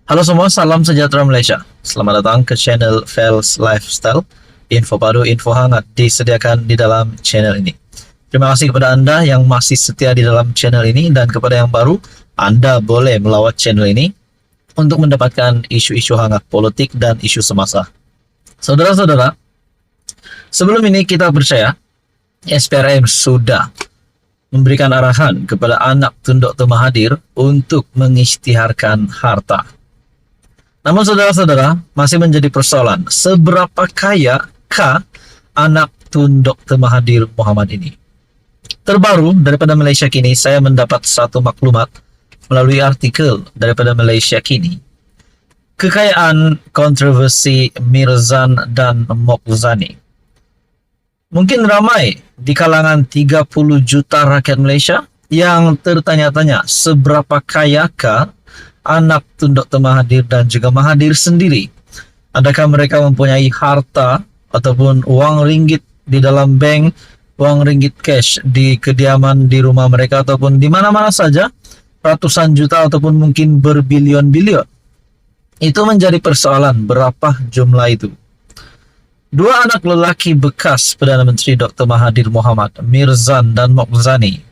Halo semua, salam sejahtera Malaysia. Selamat datang ke channel Fels Lifestyle. Info baru, info hangat disediakan di dalam channel ini. Terima kasih kepada Anda yang masih setia di dalam channel ini, dan kepada yang baru, Anda boleh melawat channel ini untuk mendapatkan isu-isu hangat politik dan isu semasa. Saudara-saudara, sebelum ini kita percaya SPRM sudah memberikan arahan kepada anak tun Dr. Mahathir untuk mengisytiharkan harta. Namun saudara-saudara, masih menjadi persoalan seberapa kayakah anak tun Dr. Mahathir Mohamad ini. Terbaru daripada Malaysia Kini, saya mendapat satu maklumat melalui artikel daripada Malaysia Kini. Kekayaan kontroversi Mirzan dan Mokzani. Mungkin ramai di kalangan 30 juta rakyat Malaysia yang tertanya-tanya seberapa kayakah anak tun Dr. Mahathir dan juga Mahathir sendiri. Adakah mereka mempunyai harta ataupun wang ringgit di dalam bank, wang ringgit cash di kediaman di rumah mereka ataupun di mana-mana saja, ratusan juta ataupun mungkin berbilion-bilion. Itu menjadi persoalan, berapa jumlah itu. Dua anak lelaki bekas Perdana Menteri Dr. Mahathir Mohamad, Mirzan dan Mokzani,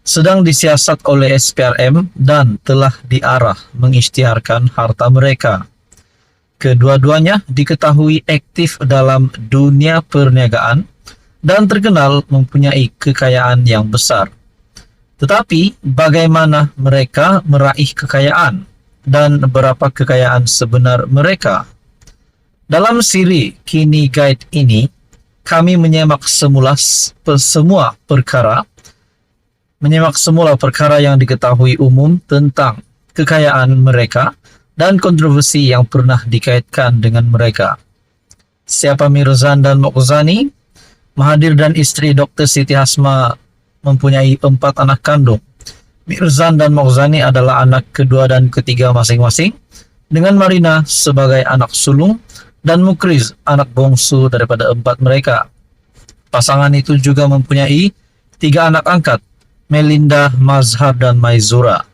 sedang disiasat oleh SPRM dan telah diarah mengisytiharkan harta mereka. Kedua-duanya diketahui aktif dalam dunia perniagaan dan terkenal mempunyai kekayaan yang besar. Tetapi bagaimana mereka meraih kekayaan dan berapa kekayaan sebenar mereka? Dalam siri Kini Guide ini, kami menyimak semula perkara yang diketahui umum tentang kekayaan mereka dan kontroversi yang pernah dikaitkan dengan mereka. Siapa Mirzan dan Mokzani? Mahathir dan isteri Dr. Siti Hasma mempunyai 4 anak kandung. Mirzan dan Mokzani adalah anak kedua dan ketiga masing-masing, dengan Marina sebagai anak sulung dan Mukriz anak bongsu daripada 4 mereka. Pasangan itu juga mempunyai 3 anak angkat, Melinda, Mazhar, dan Maizura.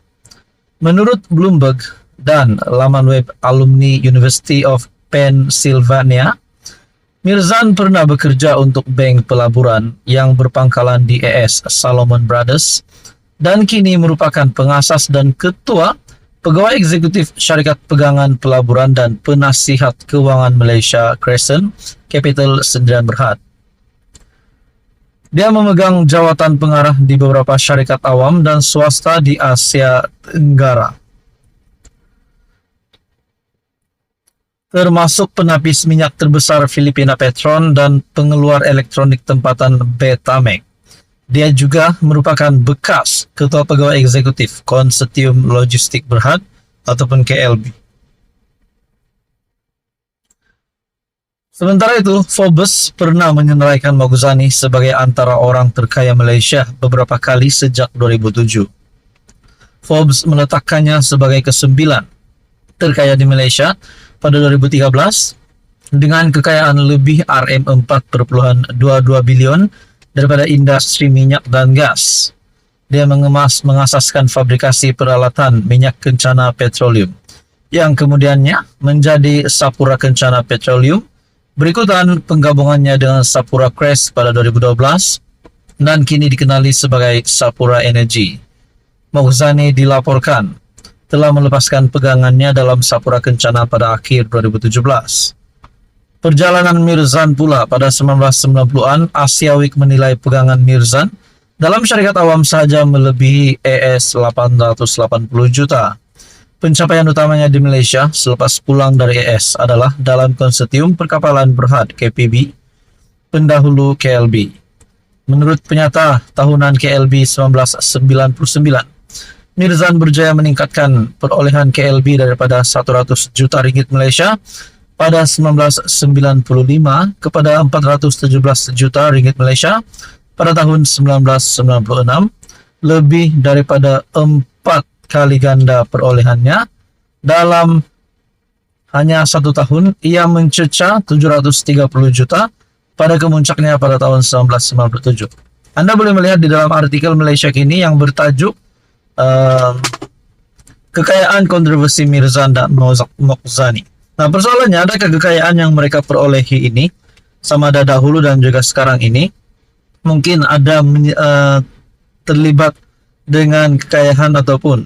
Menurut Bloomberg dan laman web alumni University of Pennsylvania, Mirzan pernah bekerja untuk bank pelaburan yang berpangkalan di AS Salomon Brothers dan kini merupakan pengasas dan ketua pegawai eksekutif syarikat pegangan pelaburan dan penasihat keuangan Malaysia Crescent Capital Sdn Bhd. Dia memegang jawatan pengarah di beberapa syarikat awam dan swasta di Asia Tenggara, termasuk penapis minyak terbesar Filipina Petron dan pengeluar elektronik tempatan Betamax. Dia juga merupakan bekas Ketua Pegawai Eksekutif Konsortium Logistik Berhad ataupun KLB. Sementara itu, Forbes pernah menyenaraikan Mokzani sebagai antara orang terkaya Malaysia beberapa kali sejak 2007. Forbes meletakkannya sebagai ke-9 terkaya di Malaysia pada 2013 dengan kekayaan lebih RM4.22 bilion daripada industri minyak dan gas. Dia mengasaskan fabrikasi peralatan minyak kencana petroleum yang kemudiannya menjadi Sapura Kencana Petroleum. Berikutan penggabungannya dengan Sapura Crest pada 2012 dan kini dikenali sebagai Sapura Energy. Mokzani dilaporkan telah melepaskan pegangannya dalam Sapura Kencana pada akhir 2017. Perjalanan Mirzan pula pada 1990-an, Asia Week menilai pegangan Mirzan dalam syarikat awam saja melebihi AS 880 juta. Pencapaian utamanya di Malaysia selepas pulang dari AS adalah dalam Konsortium Perkapalan Berhad KPB, pendahulu KLB. Menurut penyata tahunan KLB 1999, Mirzan berjaya meningkatkan perolehan KLB daripada 100 juta ringgit Malaysia pada 1995 kepada 417 juta ringgit Malaysia pada tahun 1996, lebih daripada 4 kali ganda perolehannya. Dalam hanya 1 tahun, ia mencecah 730 juta pada kemuncaknya pada tahun 1997. Anda boleh melihat di dalam artikel Malaysia Kini yang bertajuk kekayaan kontroversi Mirzan dan Mokhzani. Nah, persoalannya adakah kekayaan yang mereka perolehi ini sama ada dahulu dan juga sekarang ini mungkin ada terlibat dengan kekayaan ataupun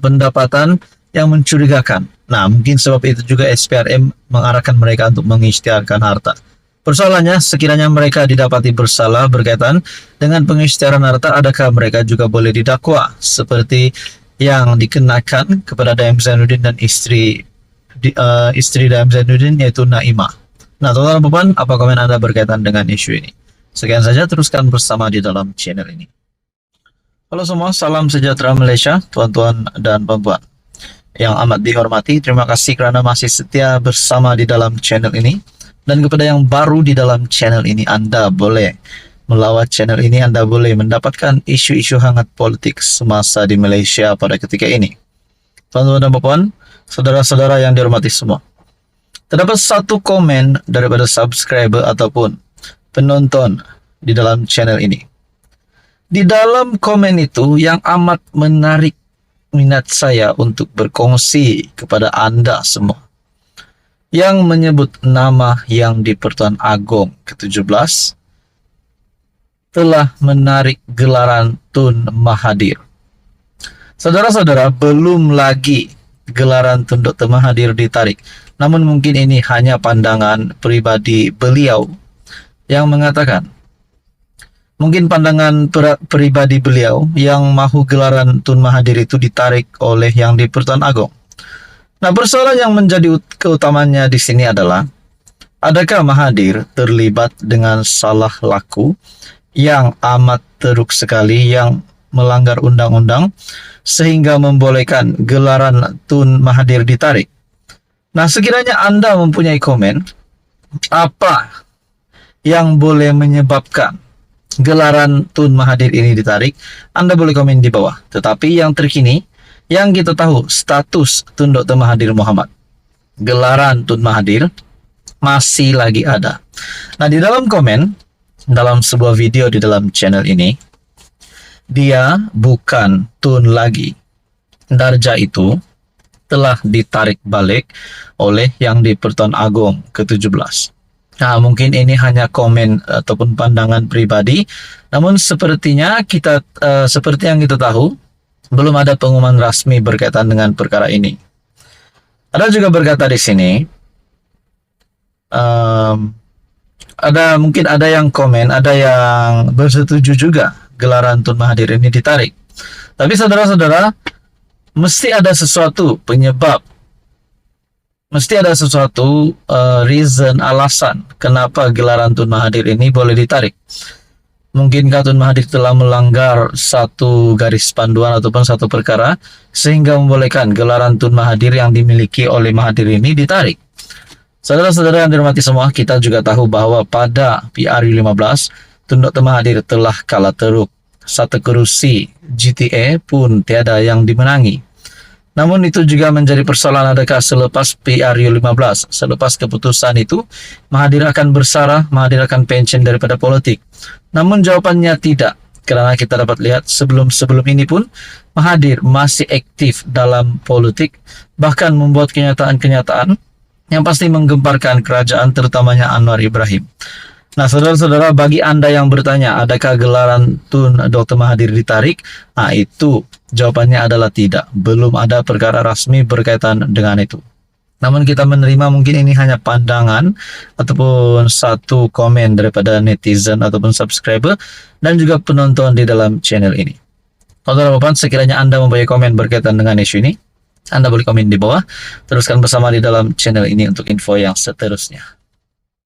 pendapatan yang mencurigakan. Nah, mungkin sebab itu juga SPRM mengarahkan mereka untuk mengisytiharkan harta. Persoalannya, sekiranya mereka didapati bersalah berkaitan dengan pengisytiharan harta, adakah mereka juga boleh didakwa seperti yang dikenakan kepada Daim Zainuddin dan istri Daim Zainuddin, yaitu Naimah. Nah, total beban, apa komen Anda berkaitan dengan isu ini? Sekian saja, teruskan bersama di dalam channel ini. Halo semua, salam sejahtera Malaysia, tuan-tuan dan puan-puan yang amat dihormati. Terima kasih kerana masih setia bersama di dalam channel ini. Dan kepada yang baru di dalam channel ini, Anda boleh melawat channel ini, Anda boleh mendapatkan isu-isu hangat politik semasa di Malaysia pada ketika ini. Tuan-tuan dan puan-puan, saudara-saudara yang dihormati semua, terdapat satu komen daripada subscriber ataupun penonton di dalam channel ini. Di dalam komen itu yang amat menarik minat saya untuk berkongsi kepada Anda semua, yang menyebut nama Yang di-Pertuan Agong ke-17 telah menarik gelaran Tun Mahathir. Saudara-saudara, belum lagi gelaran Tun Dr. Mahathir ditarik. Namun mungkin ini hanya pandangan pribadi beliau yang mengatakan, mungkin pandangan pribadi beliau yang mahu gelaran Tun Mahathir itu ditarik oleh Yang di-Pertuan Agong. Nah, persoalan yang menjadi keutamanya di sini adalah, adakah Mahathir terlibat dengan salah laku yang amat teruk sekali yang melanggar undang-undang sehingga membolehkan gelaran Tun Mahathir ditarik? Nah, sekiranya Anda mempunyai komen, apa yang boleh menyebabkan gelaran Tun Mahathir ini ditarik, Anda boleh komen di bawah. Tetapi yang terkini, yang kita tahu, status Tun Dr. Mahathir Mohamad, gelaran Tun Mahathir masih lagi ada. Nah, di dalam komen, dalam sebuah video di dalam channel ini, dia bukan Tun lagi. Darjah itu telah ditarik balik oleh Yang di-Pertuan Agong ke-17. Nah, mungkin ini hanya komen ataupun pandangan pribadi, namun sepertinya seperti yang kita tahu, belum ada pengumuman rasmi berkaitan dengan perkara ini. Ada juga berkata di sini, mungkin ada yang komen, ada yang bersetuju juga gelaran Tun Mahathir ini ditarik. Tapi saudara-saudara, mesti ada sesuatu penyebab, mesti ada sesuatu reason, alasan kenapa gelaran Tun Mahathir ini boleh ditarik. Mungkinkah Tun Mahathir telah melanggar satu garis panduan ataupun satu perkara sehingga membolehkan gelaran Tun Mahathir yang dimiliki oleh Mahathir ini ditarik? Saudara-saudara yang dihormati semua, kita juga tahu bahwa pada PRU15, Tun Dr. Mahathir telah kalah teruk. Satu kerusi GTA pun tiada yang dimenangi. Namun itu juga menjadi persoalan, adakah selepas PRU15, selepas keputusan itu, Mahathir akan bersarah, Mahathir akan pensiun daripada politik? Namun jawabannya tidak, karena kita dapat lihat sebelum ini pun Mahathir masih aktif dalam politik, bahkan membuat kenyataan-kenyataan yang pasti menggemparkan kerajaan, terutamanya Anwar Ibrahim. Nah, saudara-saudara, bagi Anda yang bertanya, adakah gelaran Tun Dr. Mahathir ditarik? Nah, itu jawabannya adalah tidak. Belum ada perkara rasmi berkaitan dengan itu. Namun kita menerima mungkin ini hanya pandangan ataupun satu komen daripada netizen ataupun subscriber dan juga penonton di dalam channel ini. Saudara-saudara, sekiranya Anda mempunyai komen berkaitan dengan isu ini, Anda boleh komen di bawah. Teruskan bersama di dalam channel ini untuk info yang seterusnya.